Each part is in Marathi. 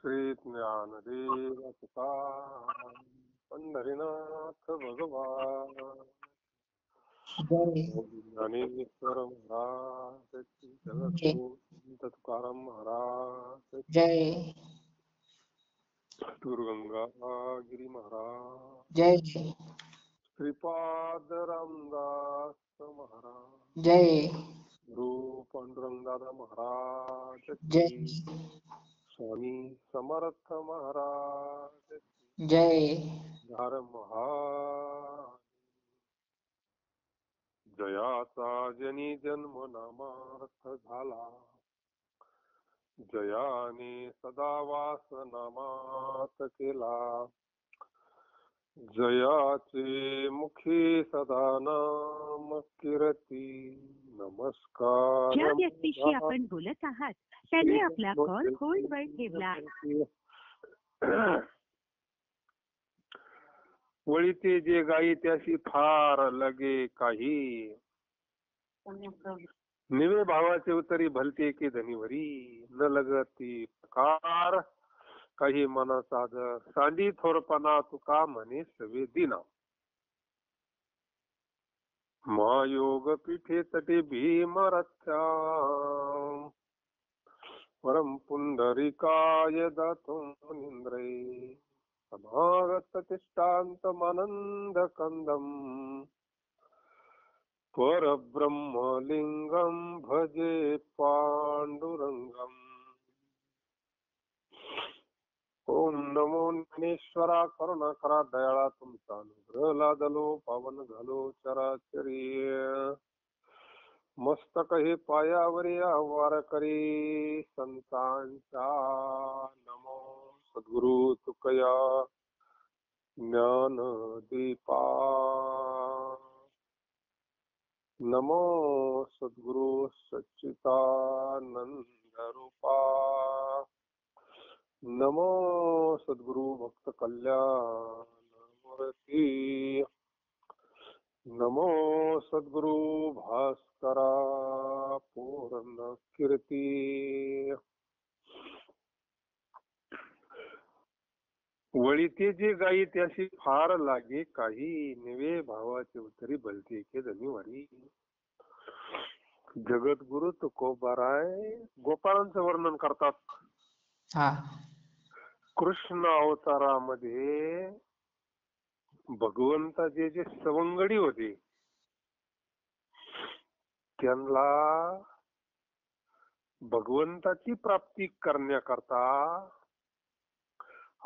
श्री ज्ञानदेव तुकाराम पंढरीनाथ भगवान जय ज्ञानेश्वर महाराज की, जय जगद्गुरु संत तुकाराम महाराज की, जय दुर्गंगागिरी महाराज, जय श्रीपाद रामदास महाराज, जय गुरु पांडुरंगदादा महाराज जय की, स्वामी समर्थ महाराज की, जय हर महाराज. जयाचा जनी जन्म नामार्थ झाला, जयाने सदा वास नामात केला, जयाचे मुखी सदा नाम कीर्ती. नमस्कार. ज्या व्यक्तीशी आपण बोलत आहात त्यांनी आपला कॉल होल्डवर ठेवला आहे. वळीते जे गाई त्याशी फार लगे काही, निवे भावाचे उतरी भलते की धनीवरी. न लगती प्रकार काही मनाचा जर, सांडी थोरपणा तुका म्हणे सवे दिना. महायोग पीठे तटे भीमरथ्या, परम पुंडरीकाय दातुं मुनींद्रे. समागत तिष्ठान्तमानंद कंदम, परब्रह्मलिंगम भजे पांडुरंगम. ओम नमो ज्ञानेश्वरा करुणाकरा दयाळा तुमचा अनुग्रह लादलो पावन झालो चराचरी. मस्तक हे पायावरी आवार करी संतांचा. नमो सद्गुरु तुकया ज्ञान दीपा. नमो सद्गुरु सच्चिदानंद रूपा. नमो सद्गुरु भक्त कल्याण मूर्ती. नमो सद्गुरु भास्करा पूर्ण कीर्ती. वळीते जे गाई त्याशी फार लागे काही, निवे भावाचे उतरी भलते के धनीवारी. जगद्गुरु तुकोबाराय गोपाळांचं वर्णन करतात. हा कृष्ण अवतारामध्ये भगवंताचे जे सवंगडी होते त्यांना भगवंताची प्राप्ती करण्याकरता,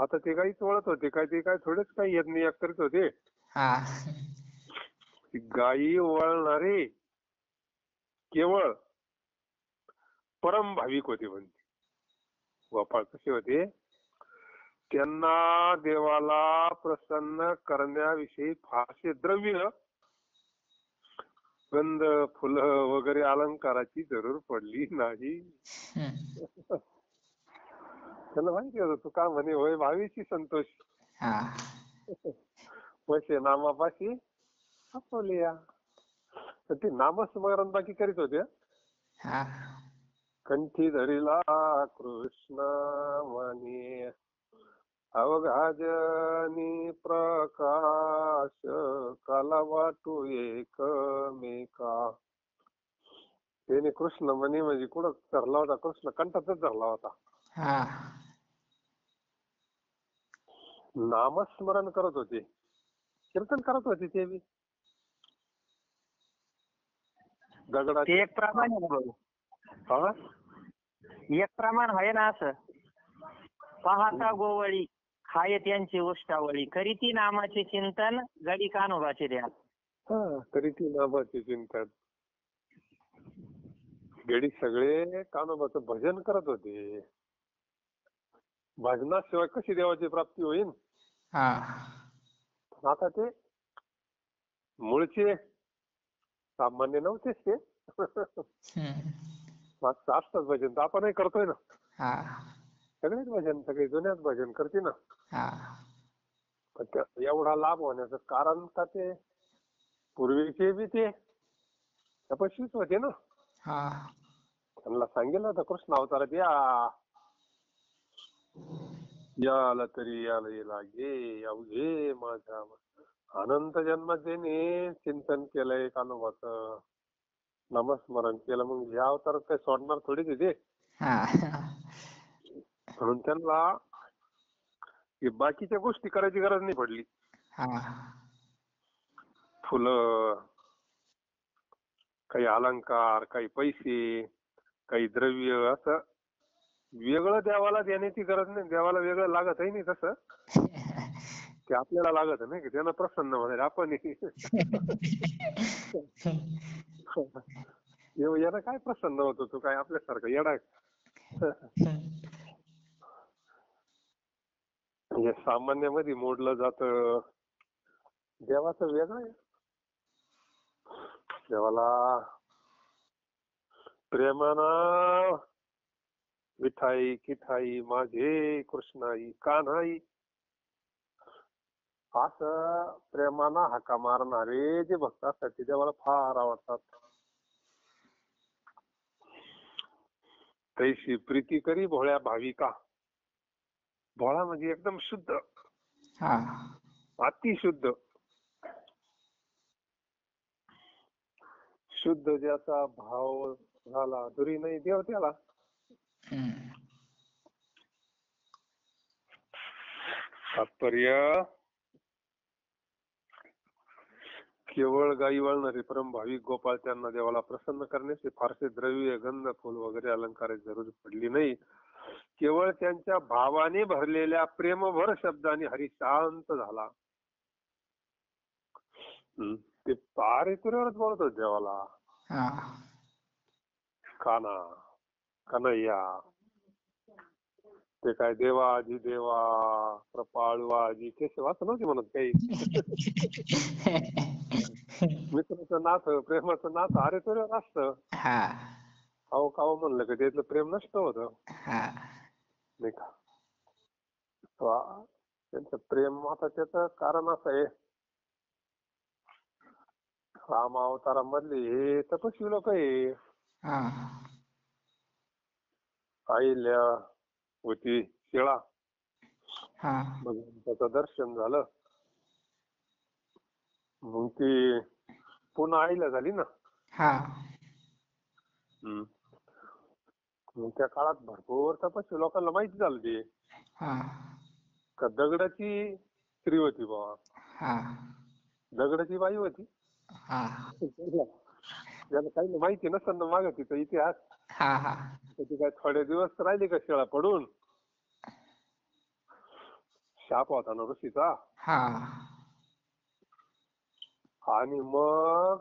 आता ते काही वळत होते काय, ते काय थोडेच काही यज्ञ करीत होते. हा गायी वळणारे केवळ परम भाविक होते. म्हणते गोपाळ कसे होते, त्यांना देवाला प्रसन्न करण्याविषयी फारसे द्रव्य, गंध, फुलं वगैरे अलंकाराची जरूर पडली नाही. त्यांना माहिती होतं तू का म्हणे होय भावीची संतोष, हा वैसे नामापाशी हसवलिया. तर ते नामस्मरण बाकी करीत होते. हा कंठी धरिला कृष्ण म्हणे, अवघाजनी प्रकाश काला वाटू एकमेका. त्याने कृष्ण म्हणे म्हणजे कुठं धरला होता, कृष्ण कंठातच धरला होता. हा नामस्मरण करत होते, कीर्तन करत होते. ते बी दगडात ते एक प्रमाण आहे ना भाऊ, हा एक प्रमाण आहे ना. असं पाहता गोवळी खाये त्यांची उष्टावळी, करीती नामाचे चिंतन गडी कान्होबाचे द्या. हा, तरी ती नामाचे चिंतन. गडी सगळे कान्होबाचं भजन करत होते. भजनाशिवाय कशी देवाची प्राप्ती होईल. हा आता ते मूळचे सामान्य नव्हतेच ते. मागचं असतंच भजन, तर आपणही करतोय ना. हा सगळेच भजन, सगळे जुन्याच भजन करते ना. हा पण एवढा लाभ होण्याचं कारण का, ते पूर्वीचे बी ते तपस्वीच होते ना. हा त्यांना सांगितलं होतं कृष्ण अवतारात या, याला तरी याला लागे अवघे माझ्या अनंत जन्माचे चिंतन केलंय कानोबाचं, नामस्मरण केलं, मग या अवतारात काही सोडणार थोडी तिथे. हा म्हणून त्यांना हे बाकीच्या गोष्टी करायची गरज नाही पडली. हा फुलं, काही अलंकार, काही पैसे, काही द्रव्य, असं वेगळं देवाला देण्याची गरज नाही. देवाला वेगळं लागतही नाही तसं. ते आपल्याला लागत नाही की त्यांना प्रसन्न होणार आपण. याला काय प्रसन्न होतो तू, काय आपल्यासारखं येडा हे सामान्यामध्ये मोडलं जातं. देवाचं वेगळं आहे. देवाला प्रेमानं विठाई किठाई माझे कृष्णाई कान्हाई असं प्रेमानं हाका मारणारे जे भक्त असतात ते देवाला फार आवडतात. तैशी प्रीती करी भोळ्या भाविका. भोळा म्हणजे एकदम शुद्ध, हा अतिशुद्ध. शुद्ध ज्याचा भाव झाला दुरी नाही देव त्याला. हम्म. तात्पर्य केवळ गायी वळणारे परम भाविक गोपाळ त्यांना देवाला प्रसन्न करण्याचे फारसे द्रव्य, गंध, फुल वगैरे अलंकाराची जरूर पडली नाही. केवळ त्यांच्या भावाने भरलेल्या प्रेमभर शब्दाने हरी शांत झाला. ते पारे तुऱ्यावरच बोलत होते देवाला. हा काना, कन्हैया, ते काय देवाजी देवा, कृपाळूआजी केशव असं नव्हते म्हणत काही. मित्राचं नातं, प्रेमाचं नातं अरे तुऱ्यावर असतं. हा खाऊ खाऊ म्हणलं की त्यातलं प्रेम नष्ट होतं, हा नाही का. त्यांचं प्रेम आता त्याचं कारण असं आहे, राम अवतारामधले हे तपस्वी लोक आहे. हा अहिल्या होती शिळा, हा भगवंताचं दर्शन झालं, मग ती पुन्हा अहिल्या झाली ना. हा मग त्या काळात भरपूर तपस्वी लोकांना माहिती झालं ते हा का दगडाची स्त्री होती बाबा, हा दगडाची बाई होती. हा ज्याला काही माहिती नसेल ना माग तिचा इतिहास, हा हा ती काय थोडे दिवस राहिली का शिळा पडून. शाप होता ना ऋषीचा. हा आणि मग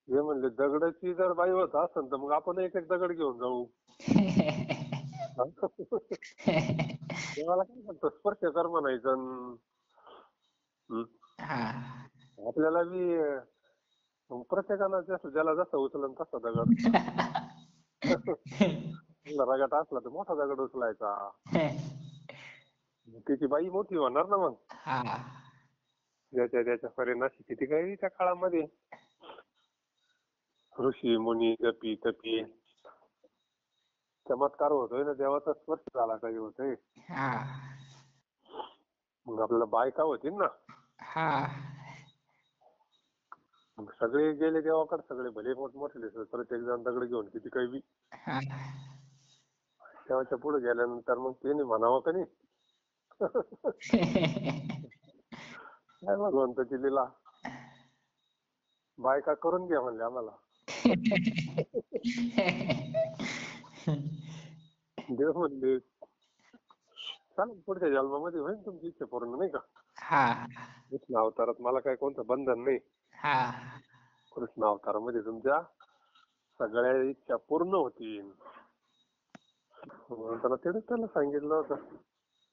हे म्हणले दगडाची जर बाई होत असेल तर मग आपण एक एक दगड घेऊन जाऊ. देवाला काय म्हणतो स्पर्श कर म्हणायचं. हा आपल्याला बी प्रत्येकाला ज्याला जसं उचलन तसा दगड. रगत असला तर मोठा दगड उचलायचा. तिची बाई मोठी होणार ना मग. हा ज्याच्या परिणाशी किती काही त्या काळामध्ये ऋषी मुनी जपी तपी चमत्कार होतोय ना, देवाचा स्पर्श झाला काही होतोय. हा मग आपल्याला बायका होतील ना. हा मग सगळे गेले देवाकडे, सगळे भले मोठमोठे, प्रत्येक जण दगड घेऊन किती काही बी. हा देवाच्या पुढे गेल्यानंतर मग त्याने म्हणावं का नाही, काय भगवंताची लीला, बायका करून घ्या म्हणले आम्हाला. देव म्हणले चालेल पुढच्या जन्मामध्ये होईल तुमची इच्छा पूर्ण, नाही का. हा कृष्ण अवतारात मला काय कोणतं बंधन नाही. हा कृष्ण अवतारामध्ये तुमच्या सगळ्या इच्छा पूर्ण होतील. त्याला तेच त्याला सांगितलं होतं,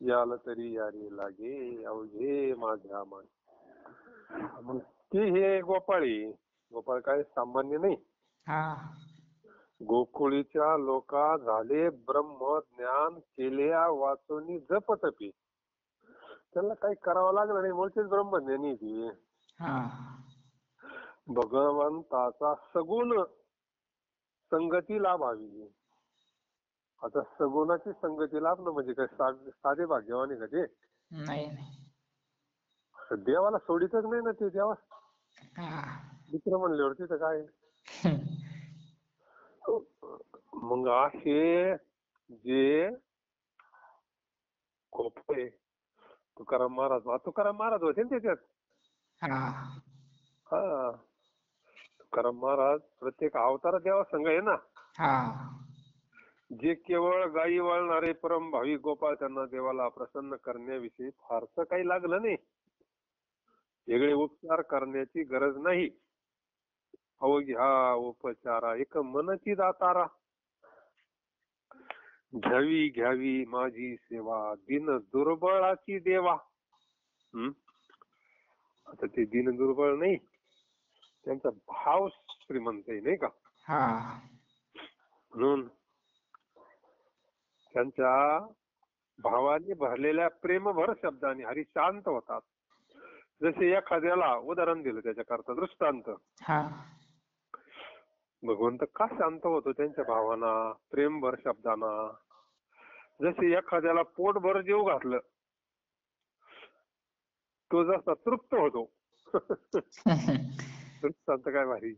याला तरी यारी लागे अवघे माझ्या मान. मग ते हे गोपाळी, गोपाळ काय सामान्य नाही. हा गोकुळीच्या लोका झाले ब्रह्मज्ञान केल्या वाचून जपतपी. त्यांना काही करावं लागलं नाही, मूळचेच ब्रह्मज्ञानी ती. हा भगवंताचा सगुण संगती लाभावी. आता सगुणाची संगती लाभणं म्हणजे काय साधे भाग्यवान आहे का ते? नाही नाही. देवाला सोडितच नाही ना ते देवा. हा. मित्र म्हणल्यावरती तर काय. मग असे जे खोपे तुकाराम महाराज होते ना त्याच्यात. हा. हा, तुकाराम महाराज प्रत्येक अवतार देवा संघ आहे ना. हा. जे केवळ गायी वळणारे परम भाविक गोपाळ त्यांना देवाला प्रसन्न करण्याविषयी फारसं काही लागलं नाही. वेगळे उपचार करण्याची गरज नाही. अवघ्या उपचारा एक मनची दातारा. घ्यावी घ्यावी माझी सेवा दिन दुर्बळाची देवा. आता ते दिन दुर्बळ नाही, त्यांचा भाव श्रीमंत आहे नाही का. हा. म्हणून त्यांच्या भावाने भरलेल्या प्रेमभर शब्दाने हरी शांत होतात. जसे एखाद्याला उदाहरण दिलं त्याच्याकरता दृष्टांत. हा. भगवंत का शांत होतो त्यांच्या भावाना प्रेमभर शब्दाना. जसे एखाद्याला पोटभर जेव घातलं तो जसा तृप्त होतो. दृष्टांत काय भारी.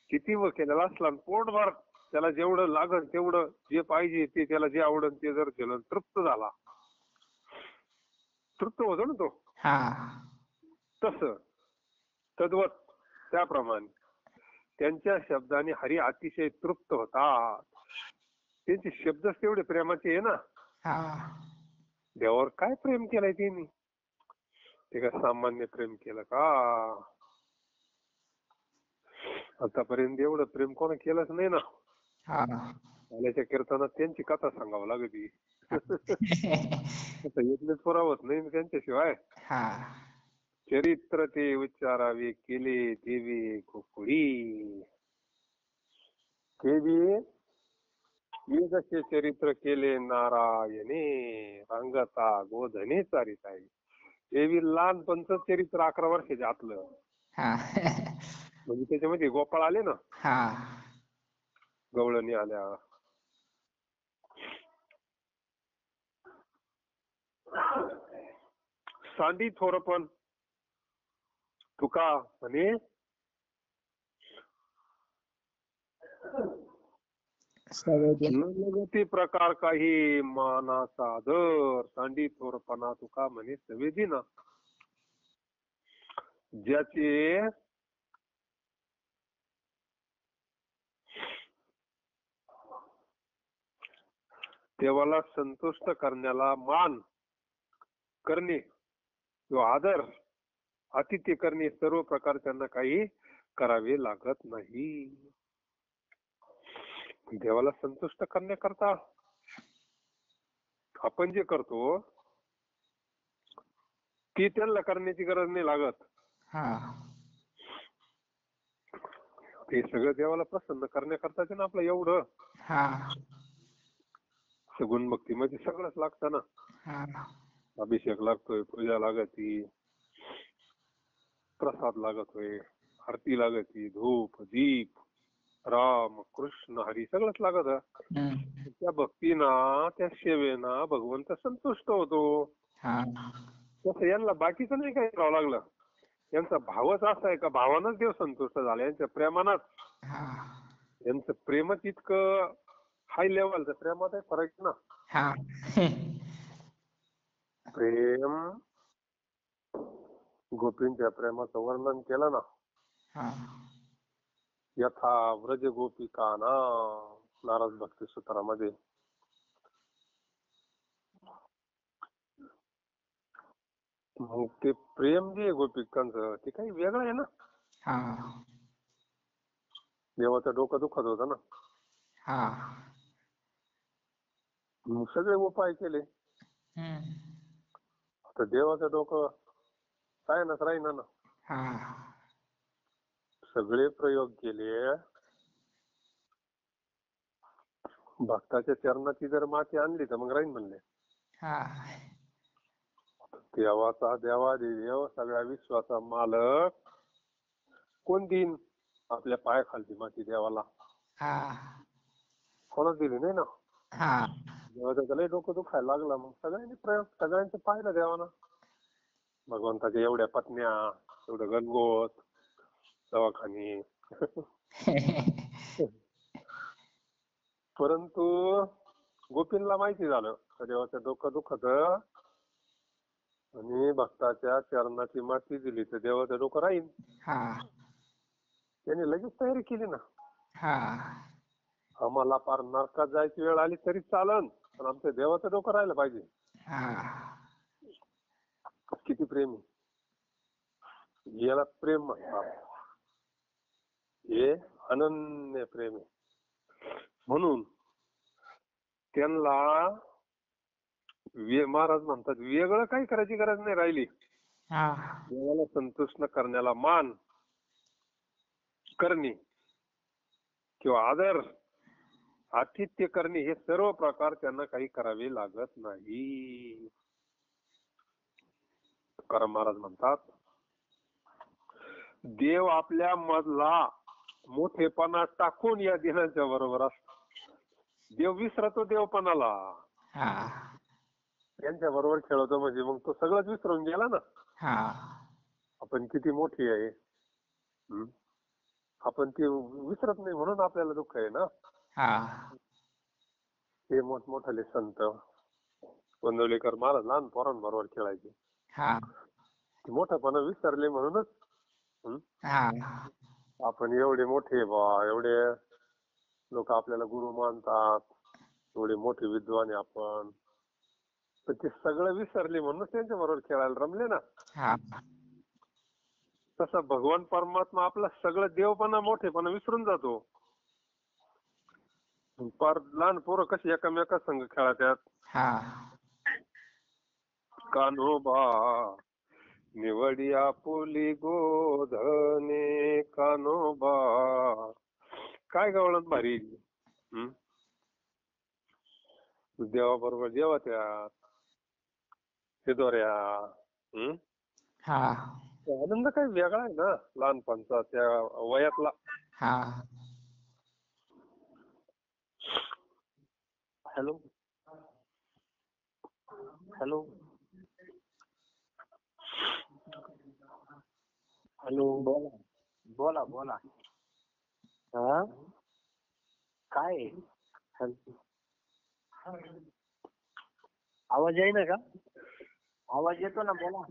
किती केलेला असला पोटभर त्याला जेवढं लागल तेवढं जे पाहिजे ते त्याला जे आवडल ते जर केलं तृप्त झाला, तृप्त होतो ना तो. हा. तसं तद्वत त्याप्रमाणे त्यांच्या शब्दाने हरी अतिशय तृप्त होतात. त्यांचे शब्दच तेवढे प्रेमाचे आहे ना. हा. देवावर काय प्रेम केलंय त्यांनी. ते काय सामान्य प्रेम केलं का. आतापर्यंत एवढं प्रेम कोणा केलंच नाही ना. हा. आल्याच्या कीर्तनात त्यांची कथा सांगावं लागती. एकच पुरावत नाही त्यांच्याशिवाय. हा. चरित्र ते उच्चारावे केले देवी गोकुळी. ते बी जसे चरित्र केले नारायणे रंगता गोधने चारिताई. ते बी लहानपणचं चरित्र 11 वर्षाच्या आतलं. हा. म्हणजे त्याच्यामध्ये गोपाळ आले ना. हा. गवळणी आल्या. सांडी थोरपण तुका म्हणे नगती प्रकार काही मानाचा दर. सांडी थोरपणा तुका म्हणे सवेदिना. ज्याचे देवाला संतुष्ट करण्याला मान करणे किंवा आदर आतिथ्य करणे सर्व प्रकार त्यांना काही करावे लागत नाही. देवाला संतुष्ट करण्याकरता आपण जे करतो ती त्यांना करण्याची गरज नाही लागत. हा. ते सगळं देवाला प्रसन्न करण्याकरता ना आपलं एवढं. हा. सगुण भक्तीमध्ये सगळंच लागतं ना. हा. अभिषेक लागतोय, पूजा लागती, प्रसाद लागतोय, आरती लागती, धूप दीप राम कृष्ण हरी सगळंच लागत. त्या भक्तीना त्या सेवेना भगवंत संतुष्ट होतो. तसं यांना बाकीचं नाही काही करावं लागलं. यांचा भावच असा आहे का भावानच देव संतुष्ट झाला. यांच्या प्रेमानच. यांचं प्रेमच इतकं हाय लेवलचं प्रेमात आहे फरक ना. प्रेम गोपींच्या प्रेमाचं वर्णन केलं ना. यथा व्रज गोपिकाना नारद भक्ती सूत्रामध्ये. मग ते प्रेम जे गोपिकांचं ते काही वेगळं आहे ना. देवाचं डोकं दुखत होतं ना. मग सगळे उपाय केले. आता देवाचं डोकं राहीनाच राहीना ना. सगळे प्रयोग केले. भक्ताच्या चरणाची जर माती आणली तर मग राहीन म्हणले. देवाचा देवादेव सगळ्या विश्वाचा मालक कोण देईन आपल्या पायाखालची माती देवाला. कोणाच दिली नाही ना. हा जेव्हा त्याचं लय डोकं दुखायला लागलं मग सगळ्यांनी प्रयोग सगळ्यांचं पाहिलं देवानं. भगवंताच्या एवढ्या पत्न्या, एवढं गणगोत, दवाखाने. परंतु गोपींना माहिती झालं का देवाचं डोकं दुखत आणि भक्ताच्या चरणाची माती दिली तर देवाचं डोकं राहील. हा त्यांनी लगेच तयारी केली ना. हा आम्हाला पार नरकात जायची वेळ आली तरी चालन पण आमचं देवाचं डोकं राहिलं पाहिजे. हा किती प्रेम आहे. याला प्रेम म्हणतात. हे अनन्य प्रेम आहे. म्हणून त्यांना महाराज म्हणतात वेगळं काही करायची गरज नाही राहिली. हा देवाला संतुष्ट करण्याला मान करणे किंवा आदर आतिथ्य करणे हे सर्व प्रकार त्यांना काही करावे लागत नाही. तुकाराम महाराज म्हणतात देव आपल्या मधला मोठेपणा टाकून या दिनांच्या बरोबर असतो. देव विसरतो देवपणाला. हा त्यांच्या बरोबर खेळतो म्हणजे मग तो सगळंच विसरून गेला ना. हा आपण किती मोठी आहे आपण ते विसरत नाही म्हणून आपल्याला दुःख आहे ना. हा ते मोठमोठाले संत गोंदवलेकर महाराज लहान पोरांबरोबर खेळायचे. हा मोठेपणा विसरले म्हणूनच हा आपण एवढे मोठे बा एवढे लोक आपल्याला गुरु मानतात. एवढे मोठे विद्वान आहे आपण. तर ते सगळं विसरले म्हणूनच त्यांच्या बरोबर खेळायला रमले ना. हा तसं भगवान परमात्मा आपला सगळं देवपणा मोठेपणा विसरून जातो. पार लहान पोरं कशी एकामेका संघ खेळतात. हा कान्होबा निवडिया पुली गोधने कान्होबा. काय गवळण भारी. देवाबरोबर देवा त्या शिदोऱ्या. हा आनंद काही वेगळा आहे ना लहानपणचा त्या वयातला. हा हॅलो हॅलो हॅलो बोला बोला बोला. हा काय आहे? आवाज येईना का? आवाज येतो ना बोला.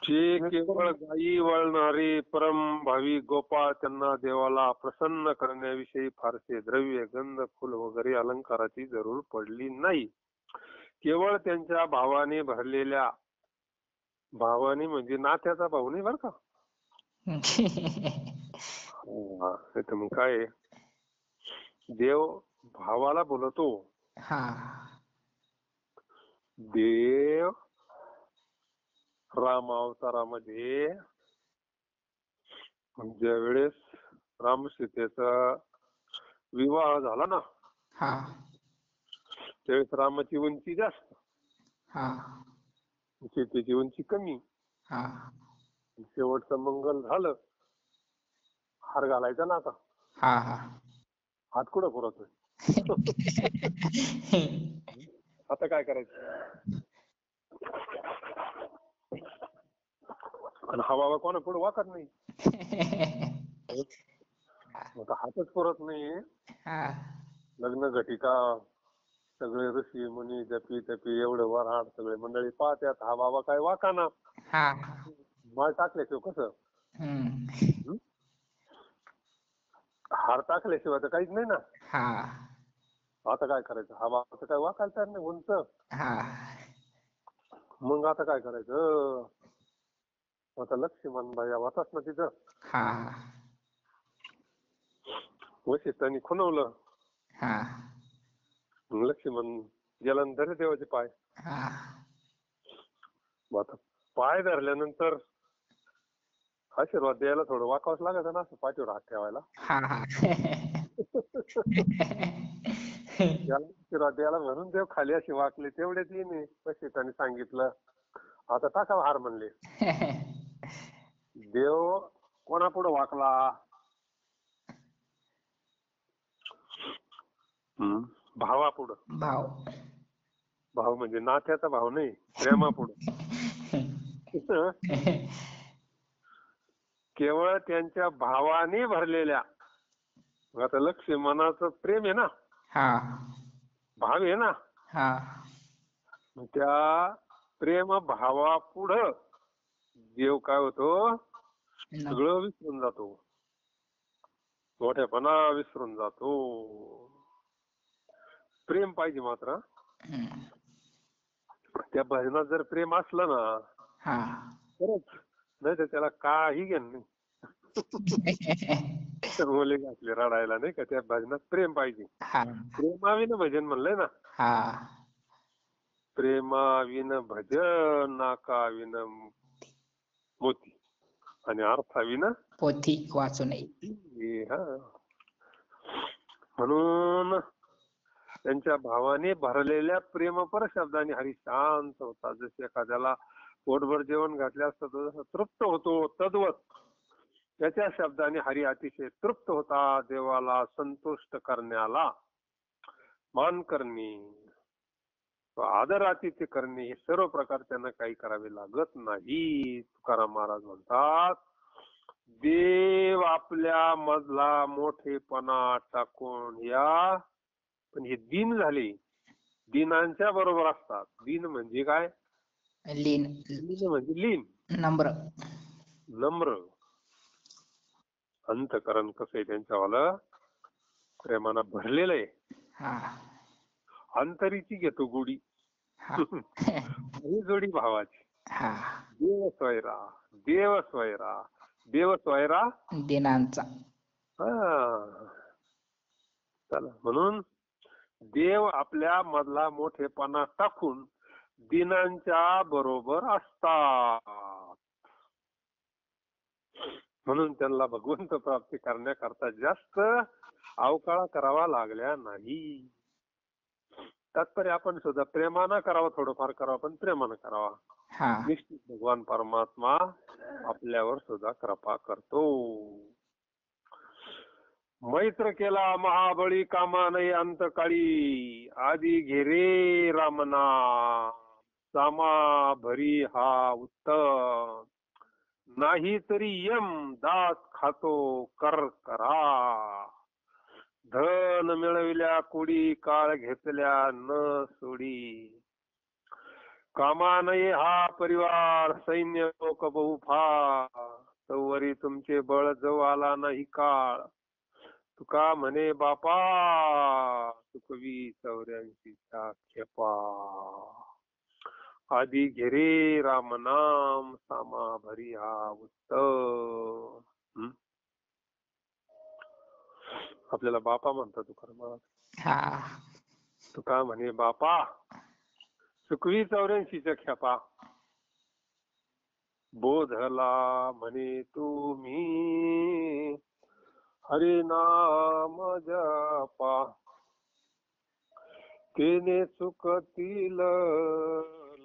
जे केवळ गायी वळणारे परम भावी गोपाळ त्यांना देवाला प्रसन्न करण्याविषयी फारसे द्रव्य गंध फुल वगैरे अलंकाराची जरूर पडली नाही. केवळ त्यांच्या भावाने भरलेल्या भावाने म्हणजे नात्याचा भाऊ नाही बर का. तर मग काय देव भावाला बोलतो. हा देव राम अवतारामध्ये ज्या वेळेस राम सीतेचा विवाह झाला ना हा त्यावेळेस रामाची उंची जास्त हा सीतेची उंची कमी. हा शेवटचं मंगल झालं. हार घालायचा ना आता. हा हा हात कुठं पुरतोय. आता काय करायचं. आणि हा बाबा कोणा पुढे वाकत नाही. आता हातच पुरत नाही. लग्न घटिका सगळे ऋषी मुनी जपी तपी एवढं वराड सगळे मंडळी पाहतात. हा बाबा काय वाकाना. माळ टाकल्याशिवाय कसं. हार टाकल्याशिवाय तर काहीच नाही ना. आता काय करायचं. हा बाबा काय वाकायला तयार नाही उंच. मग आता काय करायचं. आता लक्ष्मण बाई होताच ना तिथं. वशिष्ठांनी खुणवलं. लक्ष्मण गेला धरले देवाचे पाय. आता पाय धरल्यानंतर आशीर्वाद द्यायला थोडं वाकावंच लागत ना असं पाठीवर हात ठेवायला. आशीर्वाद द्यायला म्हणून देव खाली अशी वाकले तेवढेच येणे. वशिष्ठांनी सांगितलं आता टाका हार म्हणले. देव कोणापुढे वाकला? भावापुढं. भाव. भाव म्हणजे नात्याचा भाव नाही, प्रेमापुढं. केवळ त्यांच्या भावाने भरलेल्या, आता लक्ष्मणाचं प्रेम आहे ना, हा भाव आहे ना, हा त्या प्रेम भावापुढं देव काय होतो, सगळं विसरून जातो, मोठेपणा विसरून जातो. प्रेम पाहिजे मात्र. त्या भजनात जर प्रेम असलं ना खरंच, नाही तर त्याला काही घेणं नाही. मुले घातले रडायला नाही का, त्या भजनात प्रेम पाहिजे. प्रेमाविन भजन म्हणलंय ना, प्रेमाविन भजन नाकाविन मोती आणि अर्थाविन पोथी वाचू नये. म्हणून त्यांच्या भावाने भरलेल्या प्रेमपर शब्दाने हरी शांत होता. जसे एखाद्याला पोटभर जेवण घातले असतं तसं तृप्त होतो, तद्वत त्याच्या शब्दाने हरी अतिशय तृप्त होता. देवाला संतुष्ट करण्याला मान करणे, आदर आतिथ्य करणे हे सर्व प्रकार त्यांना काही करावे लागत नाही. तुकाराम महाराज म्हणतात, देव आपल्या मधला मोठेपणा टाकून या, पण हे दीन झाले, दीनांच्या बरोबर असतात. दीन म्हणजे काय? लीन. दीन म्हणजे लीन, नम्र. नम्र. अंतकरण कसं आहे त्यांच्यावालं, प्रेमानं भरलेलं आहे. अंतरीची घेतो गोडी, ही जोडी भावाची. देव स्वैरा, देव स्वैरा, देव स्वैरा दिनांचा. चला, म्हणून देव आपल्या मधला मोठेपणा टाकून दिनांच्या बरोबर असतात. म्हणून त्यांना भगवंत प्राप्ती करण्याकरता जास्त अवकाळ करावा लागल्या नाही. तात्पर्य आपण सुद्धा प्रेमानं करावं, थोडंफार करावं, पण प्रेमानं करावा. निश्चित भगवान परमात्मा आपल्यावर सुद्धा कृपा करतो. मैत्र केला महाबळी कामा नाही अंतकाळी, आधी घेरे रामना सामा भरी हा उत्तम, नाही तरी यम दास खातो कर करा, धन मिळविल्या कोडी काळ घेतल्या न सोडी, कामा नये हा परिवार सैन्य लोक बहु फार, तवरी तुमचे बळ जव आला नाही काळ, तुका म्हणे बापा चुकवी 84 खेपा, आधी घेरे राम नाम सामा भरी हा उत्तम. आपल्याला बापा म्हणतात तुकाराम महाराज. तुका म्हणे बापा चुकवी 84 खेपा, बोधला म्हणे तुम्ही हरी नाम जपा, तेने चुकतील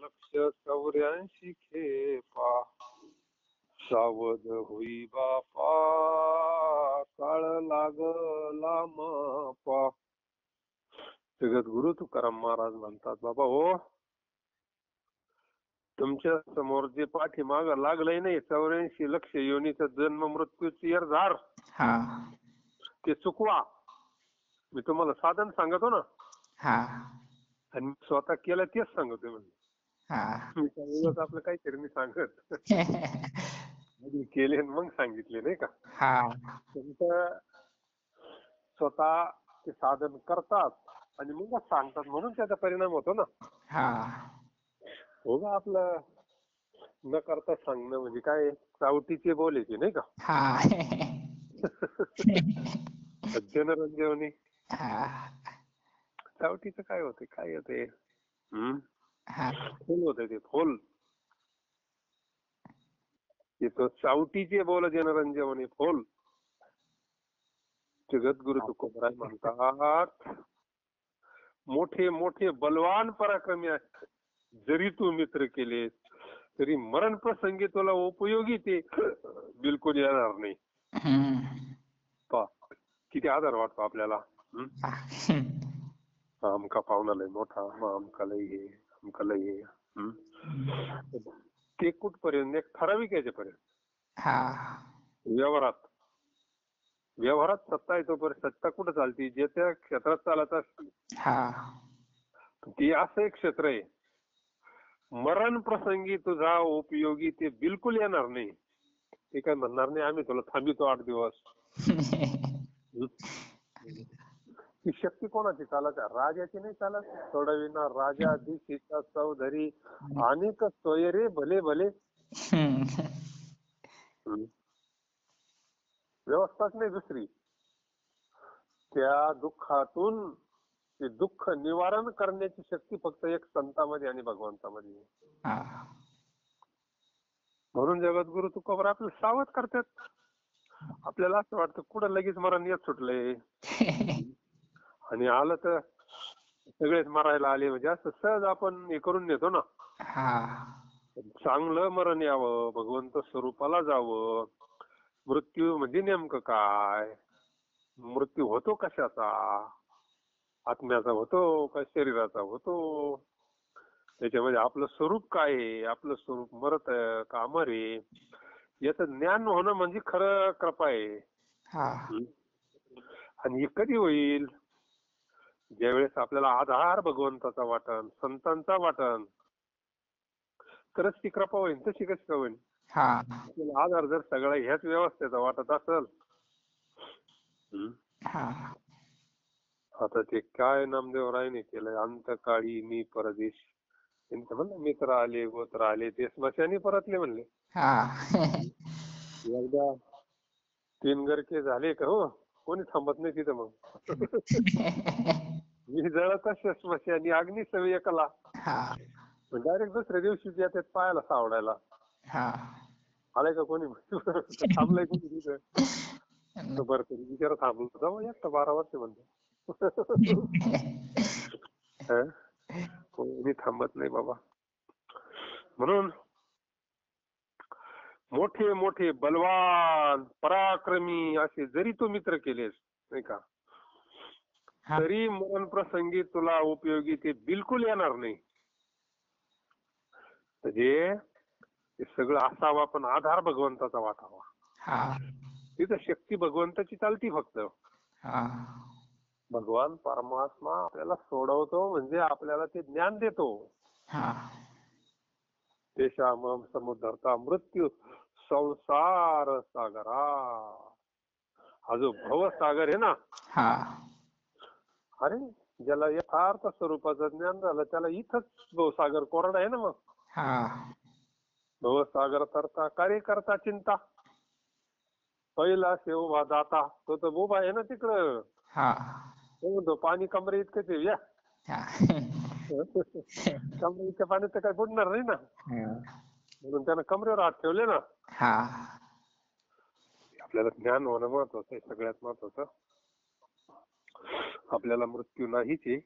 लक्ष 84 खेपा, सावध होई बापा काळ लागला मापा. जगद्गुरु तुकाराम महाराज म्हणतात, बाबा हो, तुमच्या समोर जे पाठीमाग लागलंय नाही 84 लक्ष योनीचं जन्म मृत्यूची धार, ते चुकवा. मी तुम्हाला साधन सांगतो ना, आणि मी स्वतः केलं तेच सांगतोय. म्हणजे मी सांगत आपलं काहीतरी मी सांगत केले मग सांगितले नाही का. तुमचं स्वतः ते साधन करतात आणि मग सांगतात, म्हणून त्याचा परिणाम होतो ना. हो का, आपलं न करता सांगणं म्हणजे काय, चावटीचे बोलायचे नाही का. जनरंजवणी चावटीचं काय होते, काय होते, फुल होते ते फुल. तो चावटीचे बोल जनरंजवणी फुल. जगद्गुरु तुकोबराय म्हणतात, मोठे मोठे बलवान पराक्रमी आहेत, जरी तू मित्र केले तरी मरण प्रसंगी तुला उपयोगी ते बिलकुल येणार नाही. पहा किती आधार वाटतो आपल्याला. आमका पाहुणा लय मोठा, मग आमका लय हे, आमका लय हे. ते कुठपर्यंत एक ठराविक याच्यापर्यंत. व्यवहारात सत्ता आहे तोपर्यंत सत्ता कुठं चालती, जे त्या क्षेत्रात चालत असते ती असं एक क्षेत्र आहे. मरण प्रसंगी तुझा उपयोगी ते बिलकुल येणार नाही. ते काय म्हणणार नाही आम्ही तुला थांबितो 8 दिवस. ही शक्ती कोणाची चालत आहे? राजाची नाही चालत. सोडविना राजा दिशीचा चौधरी अनेक सोयरे भले भले. व्यवस्थाच नाही दुसरी. त्या दुःखातून ते दुःख निवारण करण्याची शक्ती फक्त एक संतांमध्ये आणि भगवंतामध्ये. म्हणून जगद्गुरु तुकोबर आपल्याला सावध करतात. आपल्याला असं वाटतं कुठं लगेच मरण येत सुटलंय आणि आलं तर सगळेच मरायला आले म्हणजे असं सहज आपण हे करून नेतो ना. चांगलं मरण यावं, भगवंत स्वरूपाला जावं. मृत्यू म्हणजे नेमकं काय, मृत्यू होतो कशाचा, आत्म्याचा होतो का शरीराचा होतो, त्याच्यामध्ये आपलं स्वरूप काय आहे, आपलं स्वरूप मरत का अमर आहे, याचं ज्ञान होणं म्हणजे खरं कृपा आहे. आणि हे कधी होईल, ज्यावेळेस आपल्याला आधार भगवंताचा वाटन, संतांचा वाटन, तरच ती कृपा होईल. तशी कशी का होईल? आपल्याला आधार जर सगळा ह्याच व्यवस्थेचा वाटत असेल. आता ते काय नामदेवरायने केलंय, अंतकाळी मी परदेश. त्यांचं म्हणलं मित्र आले गोत्र आले ते स्मशानी परतले म्हणले. एकदा 3 गरके झाले का हो कोणी थांबत नाही तिथं. मग मी जळत स्मशानी अग्नी सवय कला डायरेक्ट दुसऱ्या दिवशी येतात पायाला सावडायला. आलाय का कोणी थांबलाय कोणी तिथं? बरं तरी विचार थांबलो जाऊ एकटा 12 वर्ष म्हणतो. कोणी थांबत नाही बाबा. म्हणून मोठे मोठे बलवान पराक्रमी असे जरी तू मित्र केलेस नाही का, तरी मरण प्रसंगी तुला उपयोगी ते बिलकुल येणार नाही. म्हणजे ते सगळं असावं पण आधार भगवंताचा वाटावा. तिथं शक्ती भगवंताची चालती फक्त. भगवान परमात्मा आपल्याला सोडवतो म्हणजे आपल्याला ते ज्ञान देतो. तेषामं समुद्धरता मृत्यू संसार सागरा. हा जो भवसागर आहे ना, अरे ज्याला यथार्थ स्वरूपाचं ज्ञान झालं त्याला इथंच भवसागर कोरडा आहे ना. मग भवसागर तरता कार्य करता चिंता, पहिला उभा जाता तो तर उभा आहे ना तिकडं. तो पाणी कमरे इतकंच आहे या. कमरे इतकं पाणी तर काय बुडणार नाही ना, म्हणून त्यानं कमरेवर हात ठेवले ना. आपल्याला ज्ञान होणं महत्वाचं आहे, सगळ्यात महत्वाचं. आपल्याला मृत्यू नाहीच आहे,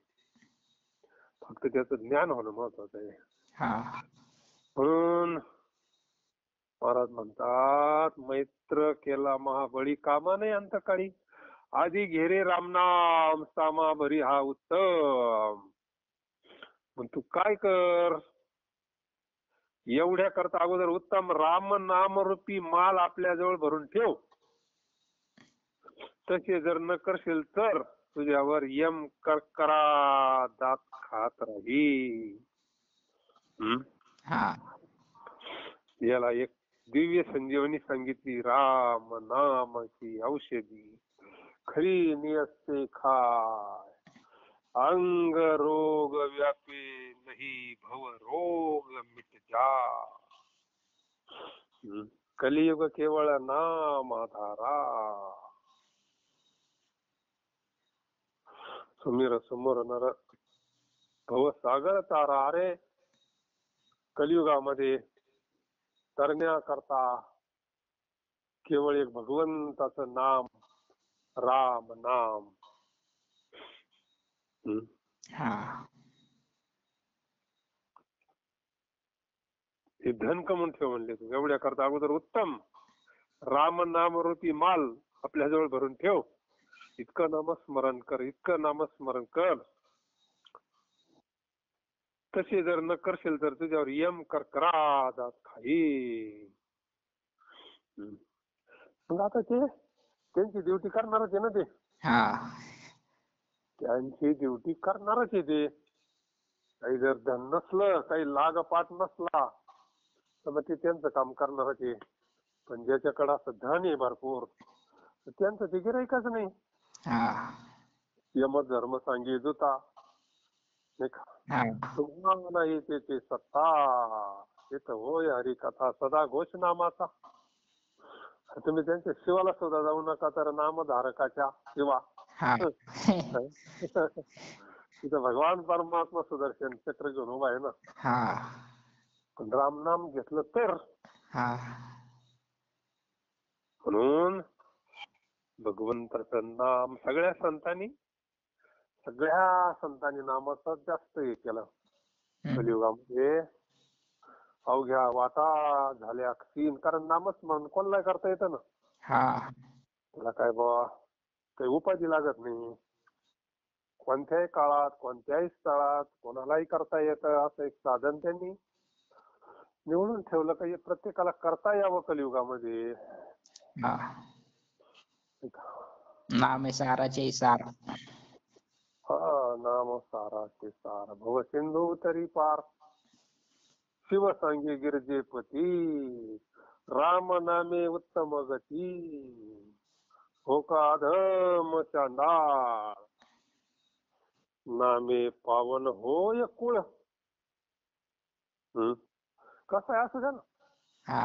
फक्त त्याचं ज्ञान होणं महत्वाचं आहे. म्हणून महाराज म्हणतात मैत्र केला महाबळी कामा नाही अंतकाळी, आधी घेरे रामनाम सामा भरी हा उत्तम. मग तू काय कर, एवढ्या करता अगोदर उत्तम राम नाम रूपी माल आपल्या जवळ भरून ठेव. तसे जर न करशील तर तुझ्यावर यम करकरा दात खात राही. याला एक दिव्य संजीवनी सांगितली, राम नामाची औषधी खरी नियसते खाय, अंग रोग व्यापे नहीं भव रोग मिट जा. कलियुग केवळ नाम आधारा. सुमिर समोर नर भवसागर तारा. अरे कलियुगामध्ये तरण्याकरता केवळ एक भगवंताचं नाम, राम नाम. हे धन कमवून ठेव म्हणले तू. एवढ्या करता अगोदर उत्तम राम नाम रूपी माल आपल्या जवळ भरून ठेव. इतकं नामस्मरण कर, इतकं नामस्मरण कर. तसे जर न करशील तर तुझ्यावर यम करकरादात खाईल. मग आता ते त्यांची ड्युटी करणारच आहे ना ते. हा त्यांची ड्युटी करणारच आहे ते. काही जर धन नसलं, काही लागपाठ नसला तर मग ते त्यांचं काम करणारच आहे. पण ज्याच्याकडे असं धन आहे भरपूर तर त्यांचं ते गिऱ्हाईकच नाही. हा यम धर्म सांगे जुता नाही का. हा तुम्हाला येते सत्ता तिथं होय हरिकथा सदा घोष नामाचा. तुम्ही त्यांच्या शिवाला सुद्धा जाऊ नका तर नामधारकाच्या शिवा. हा तिथं भगवान परमात्मा सुदर्शन चक्र घेऊन उभा आहे ना. हा पण राम नाम घेतलं तर हा म्हणून भगवंताचं नाम सगळ्या संतांनी नामाचं जास्त हे केलं. कलियुगामध्ये अवघ्या वाटा झाल्या तीन. कारण नामस्मरण कोणाला करता येतं ना. हा त्याला काय बाबा काही उपाधी लागत नाही. कोणत्याही काळात कोणत्याही स्थळात कोणालाही करता येतं असं एक साधन त्यांनी निवडून ठेवलं. काही प्रत्येकाला करता यावं कलियुगामध्ये. हा नामे साराचे सार. हा नाम साराचे सार भव सिंधू तरी पार. शिव सांगे गिरजेपती राम नामे उत्तम गती. हो का अधम चांडाळ नामे पावन होय कुळ. कसं आहे असं ना. हा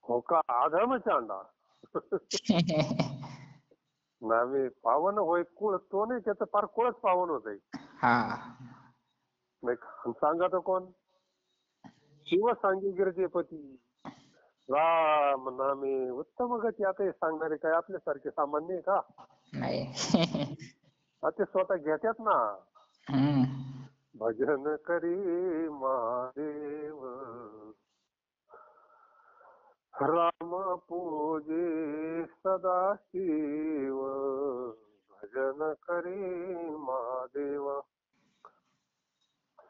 हो का अधम चांडाळ नामे पावन होय कुळ. तो नाही त्याचं फार कुळच पावन होत आहे. हा सांगा तो कोण. शिव सांगे गिरजेपती राम नामे उत्तम गती. आता हे सांगणारे काय आपल्यासारखे सामान्य आहे का. नाही ते स्वतः घेतात ना. हम्म भजन करी महादेव राम पूजे सदाशिव. भजन करी महादेव.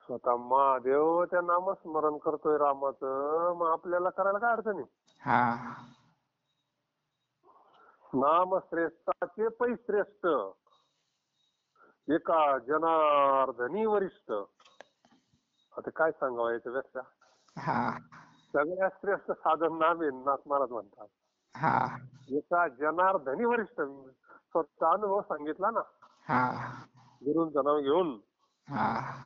स्वतः महादेव त्या नामस्मरण करतोय रामाचं. मग आपल्याला करायला काय अडचण आहे. हा नाम श्रेष्ठाचे पै श्रेष्ठ एका जनार्दनी वरिष्ठ. आता काय सांगावं याच्यापेक्षा. हा सगळ्यात श्रेष्ठ साधन नाम आहे नाथ महाराज म्हणतात. हा एका जनार्दनी वरिष्ठ. स्वतः अनुभव सांगितला ना हा गुरूंचं नाव घेऊन. हा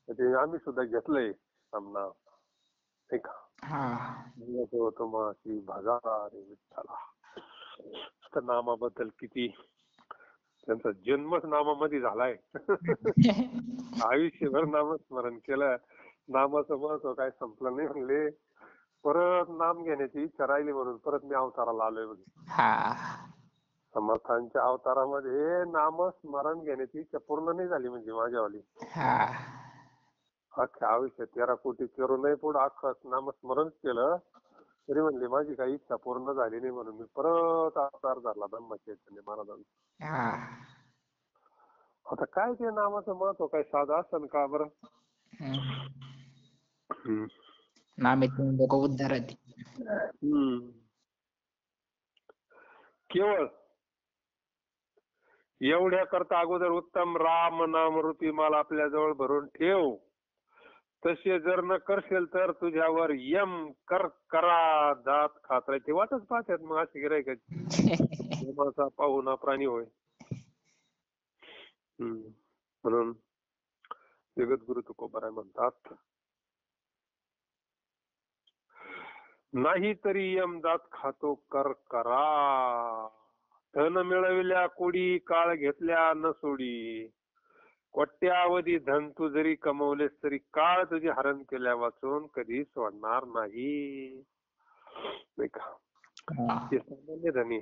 ते आम्ही सुद्धा घेतलंय नाम. नाही का. तुम्हाशी भगा रे विठ्ठला. तर नामाबद्दल किती त्यांचा जन्मच नामामध्ये झालाय. आयुष्यभर नामस्मरण केलं. नामाचं महत्व काय संपलं नाही म्हणले. परत नाम घेण्याची इच्छा राहिली म्हणून परत मी अवताराला आलोय म्हणजे. हा समर्थांच्या अवतारामध्ये नामस्मरण घेण्याची इच्छा पूर्ण नाही झाली म्हणजे माझ्यावाली. हा अख्ख्या आयुष्य 13 कोटी करूनही पुढे अख्खं नामस्मरण केलं तरी म्हणले माझी काही इच्छा पूर्ण झाली नाही म्हणून मी परत अवतार धरला ब्रह्मचैतन्य महाराजांचा. हा आता काय ते नामाचं महत्व काय साधं असं का बरं. नामेतून लोक उद्धारती. केवळ एवढ्या करता अगोदर उत्तम राम नाम रूपी माल आपल्या जवळ भरून ठेव. तसे जर न करशील तर तुझ्यावर यम कर करा दात खात. ते वाटच पाहतात मग असे गिऱ्हाईकाची. यमाचा पाहुणा प्राणी होय. म्हणून जगद्गुरु तुकोबाराय म्हणतात नाही तरी यम दात खातो कर करा. धन मिळविल्या कोडी काळ घेतल्या न सोडी. कोट्यावधी धन तू जरी कमवलेस तरी काळ तुझे हरण केल्या वाचून कधी सोडणार नाही. नाही का. हे सामान्य धनी.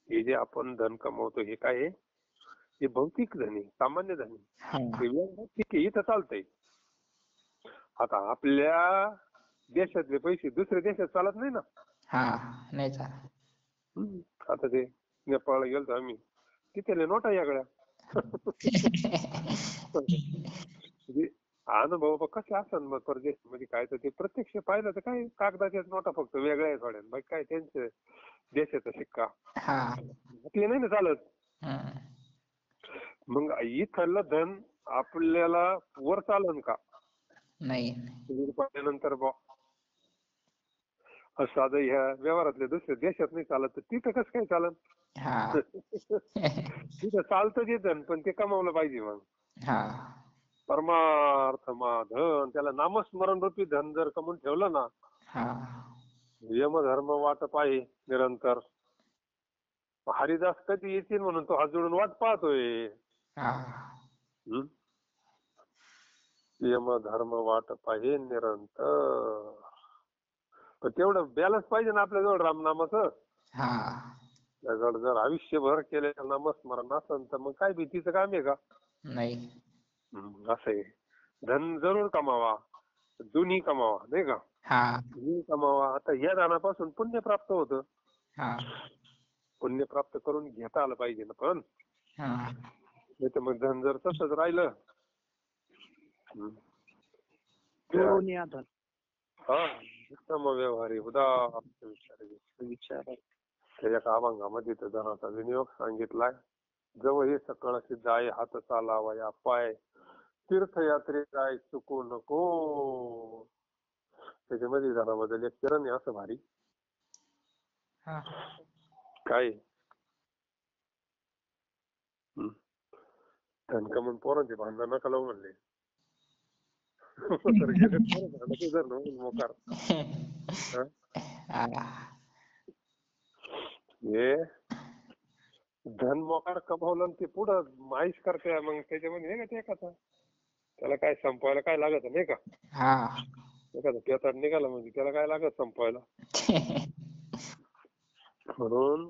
हे जे आपण धन कमवतो हे काय आहे. हे भौतिक धनी सामान्य धनी. हे व्यवहारिक इथं चालतंय. आता आपल्या देशातले पैसे दुसऱ्या देशात चालत नाही ना. हा नाही चालत. आता ते नेपाळला गेलतो आम्ही, तिथले नोटा यागळ्या. म्हणजे अनुभव बघ कसे असतात मग परदेशामध्ये, काय तर ते प्रत्यक्ष पाहिलं तर काय कागदाच्याच नोटा फक्त वेगळ्या आहे थोड्या, बाकी काय त्यांचं देशाचा शिक्का हा आपले नाही ना चालत. हम्म. मग इथलं धन आपल्याला वर चालन का नाही. नंतर बा साधं ह्या व्यवहारातल्या दुसऱ्या देशात नाही चालत तर तिथं कसं काय चालन. हा तिथं चालतं ते धन पण ते कमावलं पाहिजे. मग हा परमार्थ धन, त्याला नामस्मरण रूपी धन जर कमवून ठेवलं ना, हा यमधर्म वाटप आहे निरंतर. हरिदास कधी येतील म्हणून तो हात जोडून वाट पाहतोय. हा यमधर्म वाटप आहे निरंतर. पण तेवढं बॅलन्स पाहिजे ना आपल्याजवळ रामनामाचं. हा त्याच्याकडे जर आयुष्यभर केलेलं नामस्मरण असेल तर मग काय भीतीचं काम आहे का. नाही. असं आहे. धन जरूर कमावा, दोन्ही कमावा नाही का. हा दोन्ही कमावा. आता या धनापासून पुण्य प्राप्त होतं. हा पुण्य प्राप्त करून घेता आलं पाहिजे ना. पण हा नाही तर मग धन जर तसंच राहिलं हा उत्तम व्यवहारी उदार त्याच्या अभंगामध्ये तर धनाचा विनियोग सांगितलाय. जवळ हे सकळ सिद्ध आहे, हात चालावया पाय, तीर्थयात्रे जाय चुकू नको. त्याच्यामध्ये धनाबद्दल एक चरण आहे असं भारी. हा काय धन कमवून पोरांचे भांडण नका लावू म्हणले. मोकार हे धन मोकार कमावलं ते पुढं माहीत करते. मग त्याच्यामध्ये नाही का ते एखादा त्याला काय संपवायला काय लागत नाही का. हा एखादा पेताड निघाला म्हणजे त्याला काय लागत संपवायला. म्हणून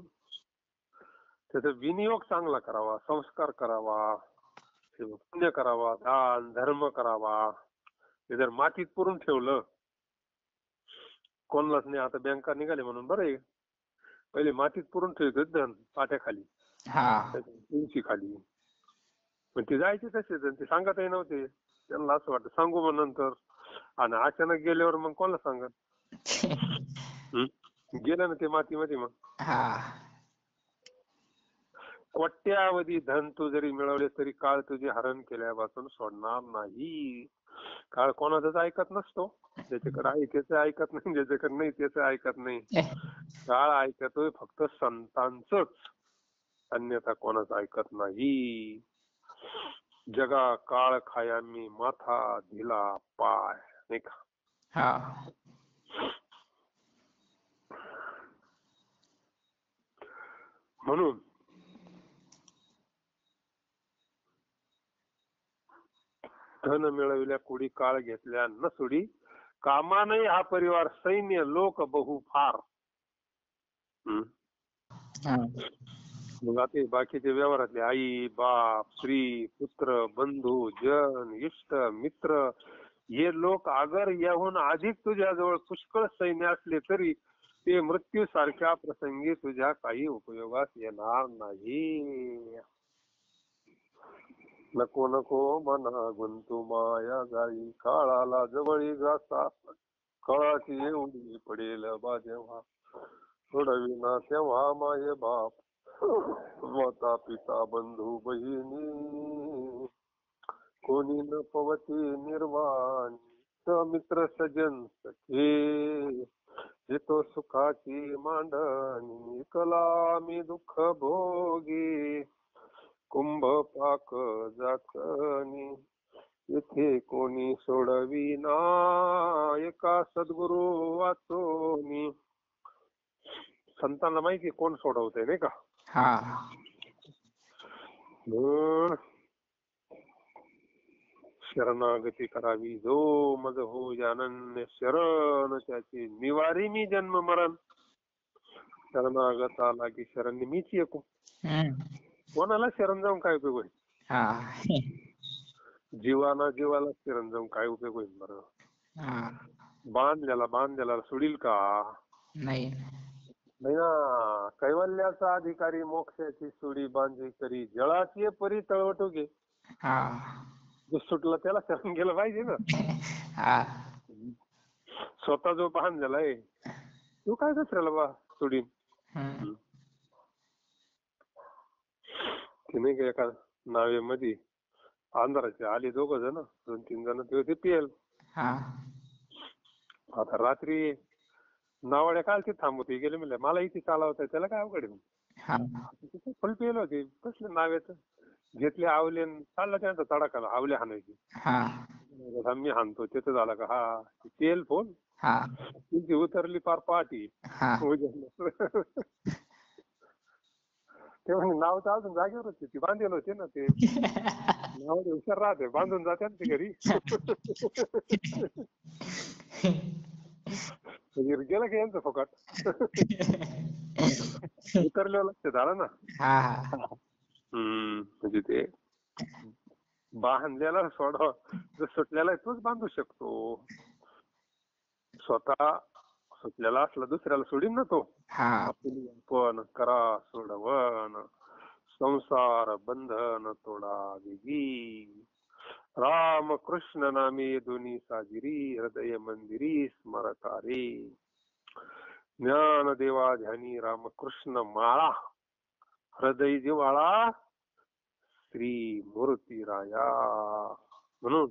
त्याचा विनियोग चांगला करावा, संस्कार करावा, पुण्य करावा, दान धर्म करावा. हे जर मातीत पुरून ठेवलं कोणालाच नाही. आता बँका निघाले म्हणून बरं आहे. पहिले मातीत पुरून ठेवत धन पाट्याखाली, उंची खाली. पण ते जायचे तसेच, ते सांगतही नव्हते. त्यांना असं वाटतं सांगू मग नंतर, आणि अचानक गेल्यावर मग कोणाला सांगत. गेलं ना ते मातीमध्ये. मग कोट्यावधी धन तू जरी मिळवले तरी काळ तुझे हरण केल्यापासून सोडणार नाही. काळ कोणाचंच ऐकत नसतो. ज्याच्याकडे आहे त्याचं ऐकत नाही, ज्याच्याकडे नाही त्याचं ऐकत नाही. काळ ऐकतोय फक्त संतांचंच, अन्यथा कोणाच ऐकत नाही. जगा काळ खाया मी माथा दिला पाय, नाही का. म्हणून धन मिळविल्या कुडी काळ घेतल्या नसुडी, कामा नाही हा परिवार सैन्य लोक बहु फार. मग आता बाकीचे व्यवहारातले आई बाप स्त्री पुत्र बंधू जन इष्ट मित्र हे लोक अगर याहून अधिक तुझ्याजवळ पुष्कळ सैन्य असले तरी ते मृत्यू सारख्या प्रसंगी तुझ्या काही उपयोगास येणार नाही. नको नको मना गुंतू माया जाई, काळाला जवळी घासा काळाची एवढी पडेल बा जेव्हा, सोडविना तेव्हा माये बाप माता पिता बंधू बहिणी, कोणी न पवती निर्वाणी, मित्र सजन सखे येतो सुखाची मांडणी, कला मी दुःख भोगी कुंभ पाक जाचणी, येथे कोणी सोडविना एका सद्गुरु वाचोनी. संतांना माहिती कोण सोडवतंय नाही का. शरणागती करावी जो मज हो अनन्य शरण, त्याची निवारी मी जन्म मरण. शरणागता लागी शरण मीच ऐकू. कोणाला शरण जाऊन काय उपयोग होईल. जीवाला शरण जाऊन काय उपयोग होईल बरं. हा. बांधलेला सोडील का? नाही. नाही ना. कैवल्याचा अधिकारी मोक्षाची सुडी बांधी करी, जळाची परी तळवटू घे. हा. जो सुटला त्याला शरण गेलं पाहिजे ना. हा. स्वतः जो बांधलेला आहे तू काय दुसऱ्याला सोडीन. हम्म. ते नाही का एका नावेमध्ये अंधाराचे आले 2 जण, 2-3 जण ते होते पियल. हा. आता रात्री नावाड्या काय ते थांबवते गेले म्हणले मला इथे चालवताय त्याला काय अवघड आहे. हा. फुल पियल होते कसले नावेच घेतले आवले आणि चालला त्यांचा तडाखाला आवले हाणायची. हा. मी हाणतो तिथं झाला का हा तेल फोन हा. तुमची उतरली पार पहाटी. हा. ते म्हणजे नाव तर अजून जागेवर होते ती बांधेल होते ना ते नावाडे हुशार राहते बांधून जाते ना ते घरी. गेलं की यांचं फुकट. उतरल्यावर लक्ष झालं ना. हा. म्हणजे ते बांधलेला सोडा जो सुटलेला आहे तोच बांधू शकतो. स्वतः सुटलेला असला दुसऱ्याला सोडीन ना तो. हा. पण करा सोडवण संसार बंधन तोडा वेगी. राम कृष्ण नामे दोन्ही साजिरी हृदय मंदिरी स्मरकारे. ज्ञान देवा ध्यानी रामकृष्ण माळा हृदय जिव्हाळा श्री मूर्ती राया. म्हणून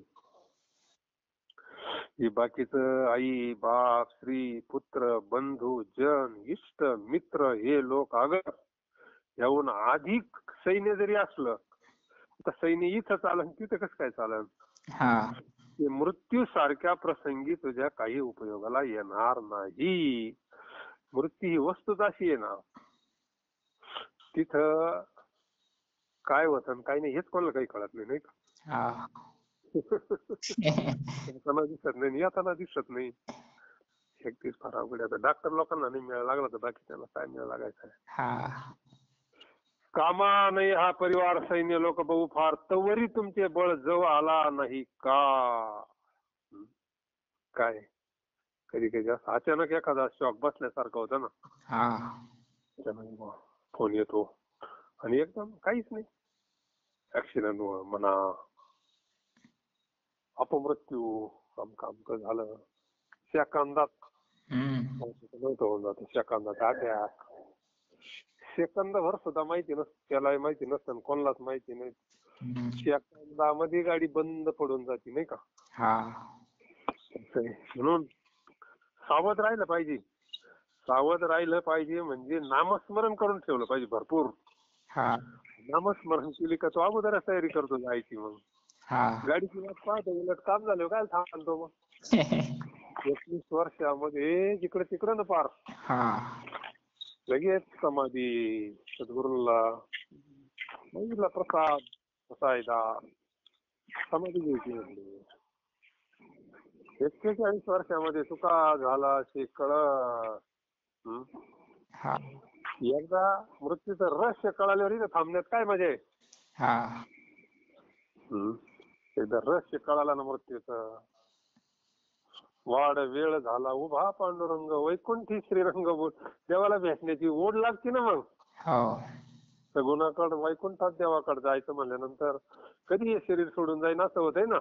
हे बाकीचं आई बाप स्त्री पुत्र बंधू जन इष्ट मित्र हे लोक अगर याहून अधिक सैन्य जरी असलं तर सैन्य इथं चालन तिथं कसं काय चालन. ते मृत्यू सारख्या प्रसंगी तुझ्या काही उपयोगाला येणार नाही. मृत्यू ही वस्तूच अशी आहे ना तिथं काय होतं काय नाही हेच कोणाला काही कळत नाही का. येताना दिसत नाही येताना दिसत नाही. एकटीच फार अवघड आहे. डॉक्टर लोकांना नाही मिळायला लागला तर बाकी त्यांना काय मिळायला लागायचं आहे. कामा नाही हा परिवार सैन्य लोक बहु फार तवरी तुमचे बळ जवळ आला नाही का. काय कधी कधी असं अचानक एखादा शॉक बसल्यासारखं होतं ना. फोन येतो आणि एकदम काहीच नाही. ऍक्सिडेंट म्हणा अपमृत्यू आमकं झालं सेकंदात होऊन जातं. सेकंदात अटॅक सेकंदभर सुद्धा माहिती नसतं त्याला माहिती नसतं कोणालाच माहिती नाही. सेकंदामध्ये गाडी बंद पडून जाते नाही का. म्हणून सावध राहिलं पाहिजे. सावध राहिलं पाहिजे म्हणजे नामस्मरण करून ठेवलं पाहिजे भरपूर. नामस्मरण केली का तो अगोदरच तयारी करतो जायची. मग गाडीची वाट पाहतो उलट काम झालं काय थांबतो मग. 21 वर्षामध्ये जिकडे तिकडे ना पार लगेच समाधी सद्गुरूला बघितला प्रसाद बसायला समाधी घ्यायची म्हणली. 41 वर्षामध्ये तुका झाला असे कळत. एकदा मृत्यूचं रहस्य कळाल्यावर इथं थांबण्यात काय मजा आहे. एकदा रहस्य कळाला ना मृत्यूचं वाढ वेळ झाला उभा पांडुरंग वैकुंठी श्रीरंग बोल. देवाला भेटण्याची ओढ लागते ना मग. सगुणाकडे वैकुंठात देवाकडे जायचं म्हणल्यानंतर कधी हे शरीर सोडून जाईन असं होत आहे ना.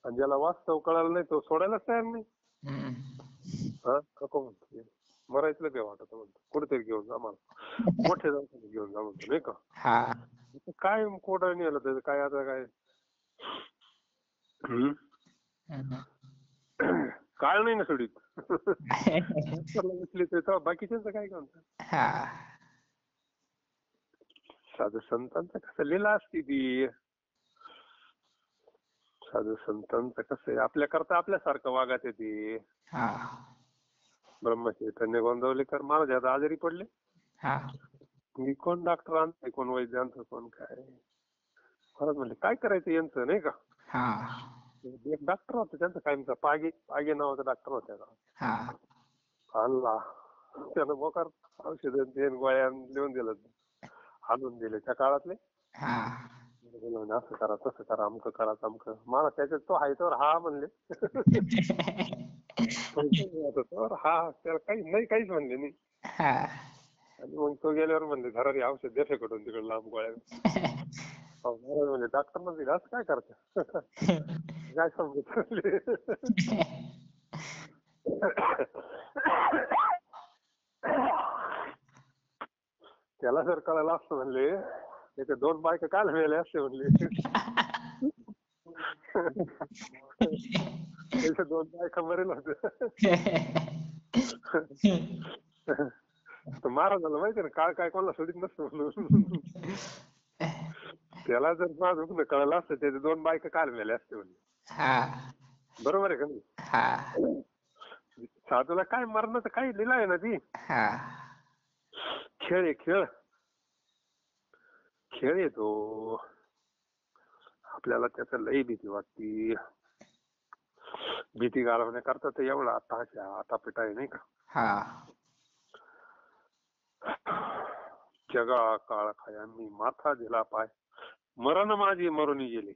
आणि ज्याला वास्तव कळालं नाही तो सोडायलाच तयार नाही. नको म्हणतो मरायचं काय वाटत म्हणतो कुठेतरी घेऊन जा मला मोठे जाऊन घेऊन जा म्हणतो नाही का. काय कोडा नेलं त्याचं काय आता काय काळ नाही ना सोडीत. बाकीच्यांचं काय म्हणतात. साधू संतांचं कसं लीला असते ती. साधू संतांचं कसं आपल्या करता आपल्यासारखं वागत येते. ब्रह्मचैतन्य गोंदवलेकर महाराज आता आजारी पडले. मी कोण डॉक्टर आणतोय कोण वैद्य आणतो कोण काय. खरंच म्हणले काय करायचं यांचं नाही का. एक डॉक्टर होता त्यांचा कायमचा पागे नावाचा डॉक्टर होता. आणला त्यानं मोकार औषध गोळ्या लिहून दिलं आणून दिले त्या काळातले. म्हणजे असं करा तसं करा अमकं करा तमकं. मला त्याच्यात तो आहे तर हा म्हणले. तर हा त्याला काहीच म्हणले नाही. हा. आणि मग तो गेल्यावर म्हणले धरारी औषध द्या फेकटून तिकडे लांब गोळ्या. महाराज म्हणजे डॉक्टर म्हणजे असं काय करता काय समजत. त्याला जर कळालं असतं म्हणले त्याच्या 2 बायका काय मिळाले असते म्हणले. त्याच्या 2 बायका मरेल होत. महाराजाला माहिती ना काळ काय कोणाला सोडित नसतं म्हणून. त्याला जर माझं कळालं असतं त्याच्या 2 बायका काय मिळाले असते म्हणले. हा. बरोबर आहे का नाही. हा. साधूला काय मरणाचं काही लिहिलं आहे ना ती. हा. खेळ आहे खेळ. खेळ येतो आपल्याला त्याचा लई भीती वाटती. भीती घालवण्याकरता तर एवढा आटापिटा आहे नाही का. हा. जगा काळ खाया मी माथा दिला पाय मरण माझी मरून गेली.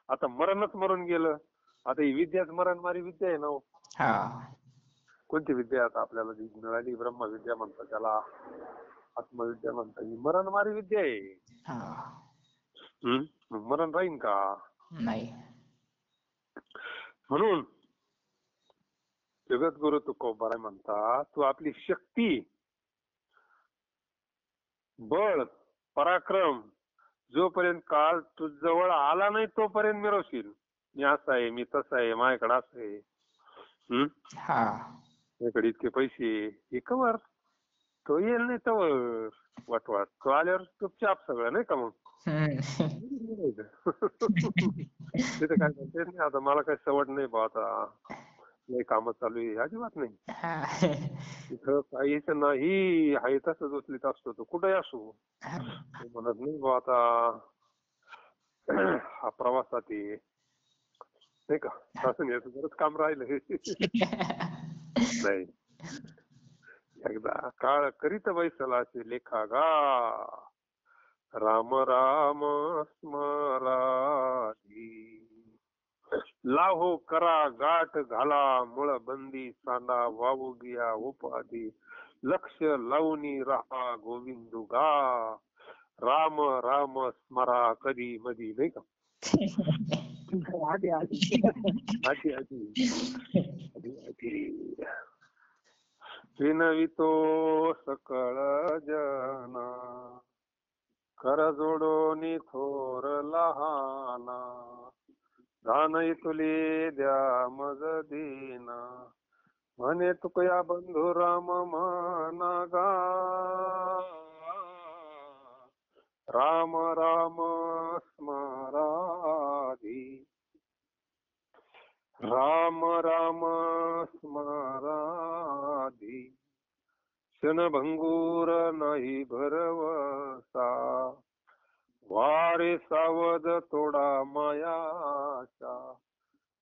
आता मरणच मरून गेलं. आता ही विद्याच मरणमारी विद्या आहे ना हो. हा. कोणती विद्या आता आपल्याला जी मिळाली ब्रह्मविद्या म्हणतात त्याला आत्मविद्या म्हणतात ही मरणमारी विद्या आहे. हा. मरण राहीन का. नाही. म्हणून जगद्गुरु तुकोबाराय म्हणतात तू आपली शक्ती बळ पराक्रम जोपर्यंत काळ तुझ्याजवळ आला नाही तोपर्यंत मिरवशील. मी असं आहे मी तसं आहे माझ्याकडे असं आहे. हा. माझ्याकडे इतके पैसे हे कवर तो येईल नाही तवर वाटवाट तो आल्यावर चुपचाप सगळं नाही का मग. तिथे काय म्हणते नाही आता मला काही सवड नाही बा आता लय काम चालू आहे अजिबात नाही. इथं काहीच नाही आहे तसंच उचलीत असतो तो कुठेही असो. म्हणत नाही बा आता हा प्रवासात आहे नाही का असं याचं बरंच काम राहिलं. नाही एकदा काळ करीत बैसलाचे लेखा गा राम राम स्मराधी लाहो करा गाठ घाला मुळ बंदी सांडा वाहू गिया उपाधी लक्ष लावणी राहा गोविंदू गा राम राम स्मरा कधी मधी नाही का. आधी आधी आधी आधी आधी विनवितो सकळ जना कर जोडोनी थोर लहाना दानई तुले द्या मज दीना म्हणे तुकया बंधू राम म्हणा गा राम राम स्मराधी राम राम स्मराधी क्षणभंगूर नाही भरवसा वारे सावध तोडा मायाचा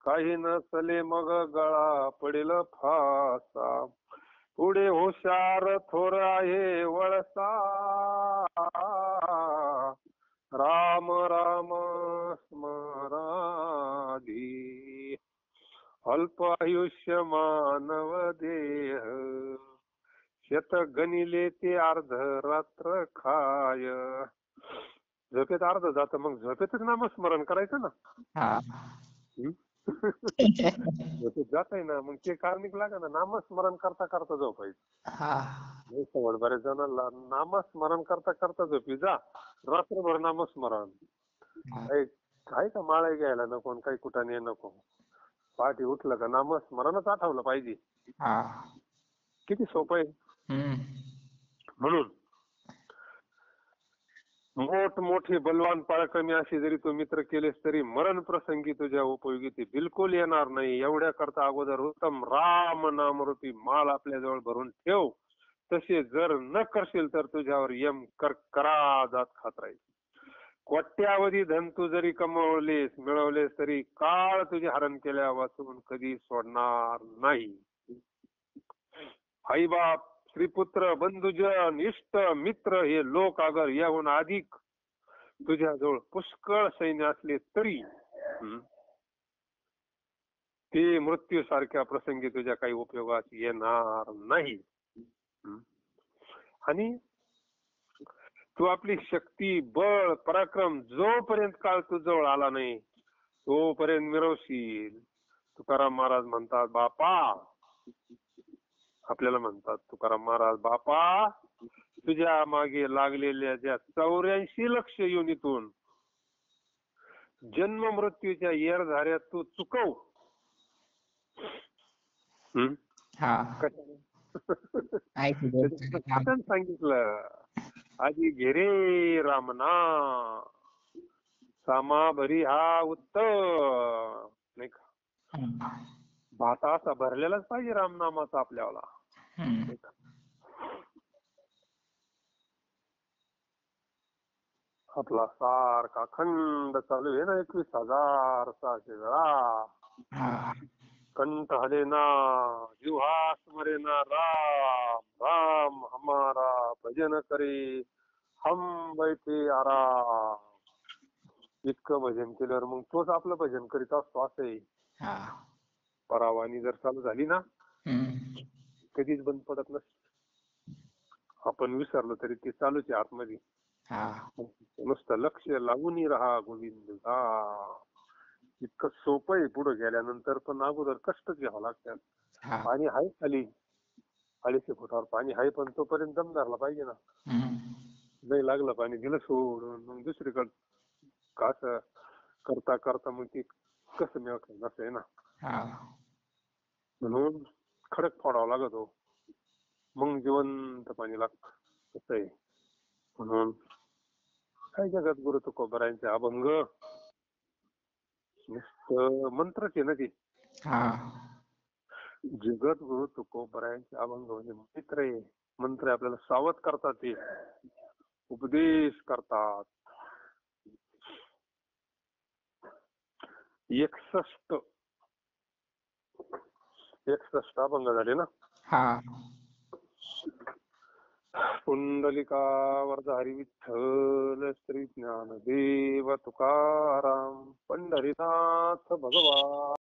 काही नसले मग गळा पडेल फासा पुढे हुशार थोर आहे वळसा राम राम स्मराधी अल्प आयुष्य मानव देह शत गणिले ते अर्ध रात्र खाय. झोपेत अर्ध जात मग झोपेतच नामस्मरण करायचं ना. झोपेत जात आहे ना मग ते कारणिक लागा ना नामस्मरण करता करता झोपायचं. सवड बऱ्याच जणांना नामस्मरण करता करता झोपी जा रात्रभर नामस्मरण. काय का माळा घ्यायला नको काही कुठाने नको पहाटे उठलं का नामस्मरणच आठवलं पाहिजे. किती सोपं आहे. म्हणून मोठमोठे बलवान पराक्रमी असे जरी तू मित्र केलेस तरी मरण प्रसंगी तुझ्या उपयोगी ते बिलकुल येणार नाही. एवढ्या करता अगोदर उत्तम राम नामरूपी माल आपल्या जवळ भरून ठेव. तसे जर न करशील तर तुझ्यावर यम करा जात खात राहील. कोट्यावधी धन तू जरी कमवलेस मिळवलेस तरी काळ तुझे हरण केल्या वाचून कधी सोडणार नाही. आई बाप श्रीपुत्र बंधुजन इष्ट मित्र हे लोक अगर याहून अधिक तुझ्याजवळ पुष्कळ सैन्य असले तरी ते मृत्यू सारख्या प्रसंगी तुझ्या काही उपयोगात येणार नाही. आणि तू आपली शक्ती, बळ, पराक्रम जोपर्यंत काळ तुझ्याजवळ आला नाही तोपर्यंत मिरवशील. तुकाराम महाराज म्हणतात, बापा, आपल्याला म्हणतात तुकाराम महाराज, बापा, तुझ्या मागे लागलेल्या ज्या 84 लक्ष योनीतून जन्म मृत्यूच्या येरझाऱ्यात तू चुकव. सांगितलं, आधी घेरे रामना सामा भरी हा उत्तम, नाही का? भाता असा भरलेलाच पाहिजे रामनामाचा आपल्याला. आपला सारखा खंड चालू आहे ना 21,600 वेळा. कंठ हले ना जिव्हा स्मरे ना राम राम हमारा भजन करे हम बैठे आराम. इतकं भजन केल्यावर मग तोच आपलं भजन करीत असतो असं आहे. परावानी जर चालू झाली ना कधीच बंद पडत नसते. आपण विसरलो तरी ती चालूच आहे आतमध्ये. नुसतं लक्ष लागून राहा गोविंदा. इतकं सोपं आहे पुढे गेल्यानंतर, पण अगोदर कष्ट घ्यावं लागतात. पाणी आहे खाली 250 फुटावर पाणी आहे, पण तोपर्यंत दम धरला पाहिजे ना. नाही लागलं पाणी दिलं सोडून मग दुसरीकडे कसं करता करता मग ते कसं मिळतं असं आहे ना. म्हणून खडक फोडावा लागतो मग जिवंत पाणी लागतं असं आहे. म्हणून काय जगत गुरु तुकोबरायांचे अभंग नुसतं मंत्रच आहे ना ते. जगत गुरु तुकोबरायांचे अभंग म्हणजे मित्र आहे. मंत्र आपल्याला सावध करतात, ते उपदेश करतात. 61 अभंग झाले ना. पुंडलिका वरद हरी विठ्ठल श्री ज्ञानदेव तुकाराम पंढरीनाथ भगवान.